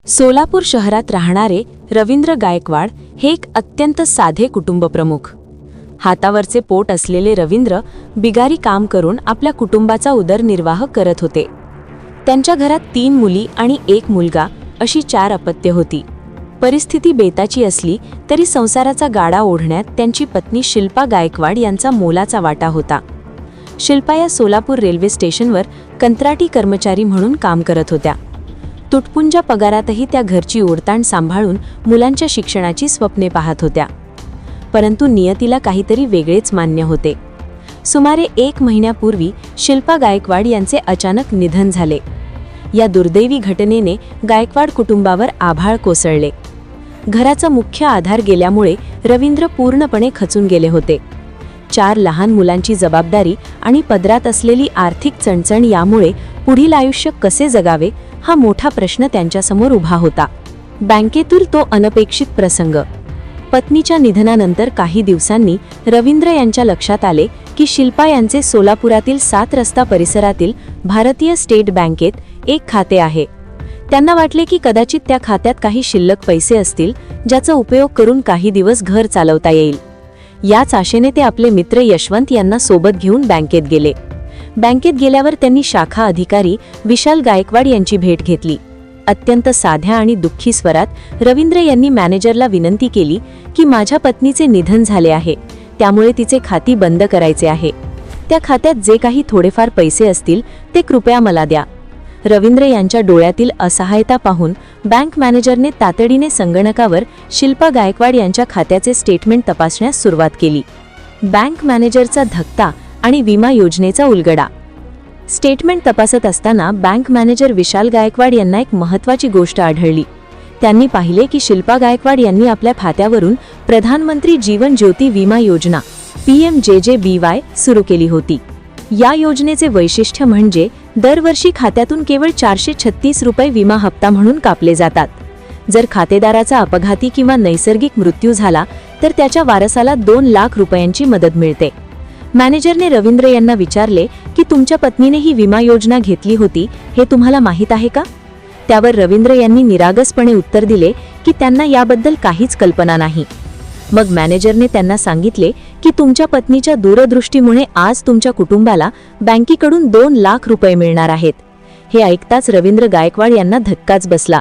सोलापूर शहरात राहणारे रवींद्र गायकवाड हे एक अत्यंत साधे कुटुंबप्रमुख. हातावरचे पोट असलेले रवींद्र बिगारी काम करून आपल्या कुटुंबाचा उदरनिर्वाह करत होते. त्यांच्या घरात 3 मुली आणि 1 मुलगा अशी 4 अपत्ये होती. परिस्थिती बेताची असली तरी संसाराचा गाडा ओढण्यात त्यांची पत्नी शिल्पा गायकवाड यांचा मोलाचा वाटा होता. शिल्पा या सोलापूर रेल्वे स्टेशनवर कंत्राटी कर्मचारी म्हणून काम करत होत्या. तुटपुंजा पगारातही त्या घरची ओढताण सांभाळून मुलांच्या शिक्षणाची स्वप्ने पाहत होत्या. परंतु नियतीला काहीतरी वेगळेच मान्य होते. सुमारे 1 महिन्यापूर्वी शिल्पा गायकवाड यांचे अचानक निधन झाले. या दुर्दैवी घटनेने गायकवाड कुटुंबावर आभाळ कोसळले. घराचा मुख्य आधार गेल्यामुळे रवींद्र पूर्णपणे खचून गेले होते. 4 लहान मुलांची जबाबदारी आणि पदरात असलेली आर्थिक चणचण यामुळे पुढील आयुष्य कसे जगावे हा मोठा प्रश्न त्यांच्यासमोर उभा होता. बँकेतील तो अनपेक्षित प्रसंग. पत्नीच्या निधनानंतर काही दिवसांनी रवींद्र यांच्या लक्षात आले की शिल्पा यांचे सोलापुरातील 7 रस्ता परिसरातील भारतीय स्टेट बँकेत एक खाते आहे. त्यांना वाटले की कदाचित त्या खात्यात काही शिल्लक पैसे असतील ज्याचा उपयोग करून काही दिवस घर चालवता येईल. याच आशेने ते आपले मित्र यशवंत यांना सोबत घेऊन बँकेत गेले. बँकेत गेल्यावर त्यांनी शाखा अधिकारी विशाल गायकवाड यांची भेट घेतली. अत्यंत साध्या आणि दुःखी स्वरात रवींद्र यांनी मॅनेजरला विनंती केली की माझ्या पत्नीचे निधन झाले आहे, त्यामुळे तिचे खाती बंद करायचे आहे. त्या खात्यात जे काही थोडेफार पैसे असतील ते कृपया मला द्या. रवींद्र यांच्या डोळ्यातील असहायता पाहून बँक मॅनेजरने तातडीने संगणकावर शिल्पा गायकवाड यांच्या खात्याचे स्टेटमेंट तपासण्यास सुरुवात केली. बँक मॅनेजरचा धक्का आणि विमा योजनेचा उलगडा. स्टेटमेंट तपासत असताना बँक मॅनेजर विशाल गायकवाड यांना एक महत्त्वाची गोष्ट आढळली. त्यांनी पाहिले की शिल्पा गायकवाड यांनी आपल्या खात्यावरून प्रधानमंत्री जीवन ज्योती विमा योजना PMJJBY सुरू केली होती. या योजनेचे वैशिष्ट्य म्हणजे दरवर्षी खात्यातून केवळ 436 रुपये विमा हप्ता म्हणून कापले जातात. जर खातेदाराचा अपघाती किंवा नैसर्गिक मृत्यू झाला तर त्याच्या वारसाला 2 लाख रुपयांची मदत मिळते. मॅनेजरने रवींद्र यांना विचारले की तुमच्या पत्नीने ही विमा योजना घेतली होती हे तुम्हाला माहीत आहे का? त्यावर रवींद्र यांनी निरागसपणे उत्तर दिले की त्यांना याबद्दल काहीच कल्पना नाही. मग मॅनेजरने त्यांना सांगितले की तुमच्या पत्नीच्या दूरदृष्टीमुळे आज तुमच्या कुटुंबाला बँकेकडून 2 लाख रुपये मिळणार आहेत. हे ऐकताच रवींद्र गायकवाड यांना धक्काच बसला.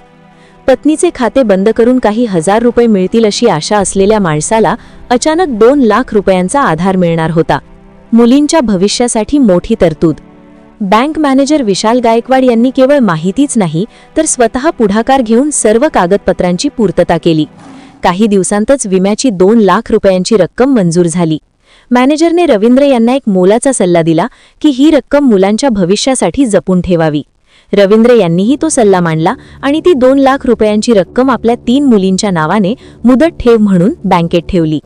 पत्नीचे खाते बंद करून काही हजार रुपये मिळतील अशी आशा असलेल्या माणसाला अचानक 2 लाख रुपयांचा आधार मिळणार होता. मुलींच्या भविष्यासाठी मोठी तरतूद. बँक मॅनेजर विशाल गायकवाड यांनी केवळ माहितीच नाही तर स्वतः पुढाकार घेऊन सर्व कागदपत्रांची पूर्तता केली. काही दिवसांतच विम्याची 2 लाख रुपयांची रक्कम मंजूर झाली. मॅनेजरने रवींद्र यांना एक मोलाचा सल्ला दिला की ही रक्कम मुलांच्या भविष्यासाठी जपून ठेवावी. रवींद्र यांनीही तो सल्ला मांडला आणि ती 2 लाख रुपयांची रक्कम आपल्या 3 मुलींच्या नावाने मुदत ठेव म्हणून बँकेत ठेवली.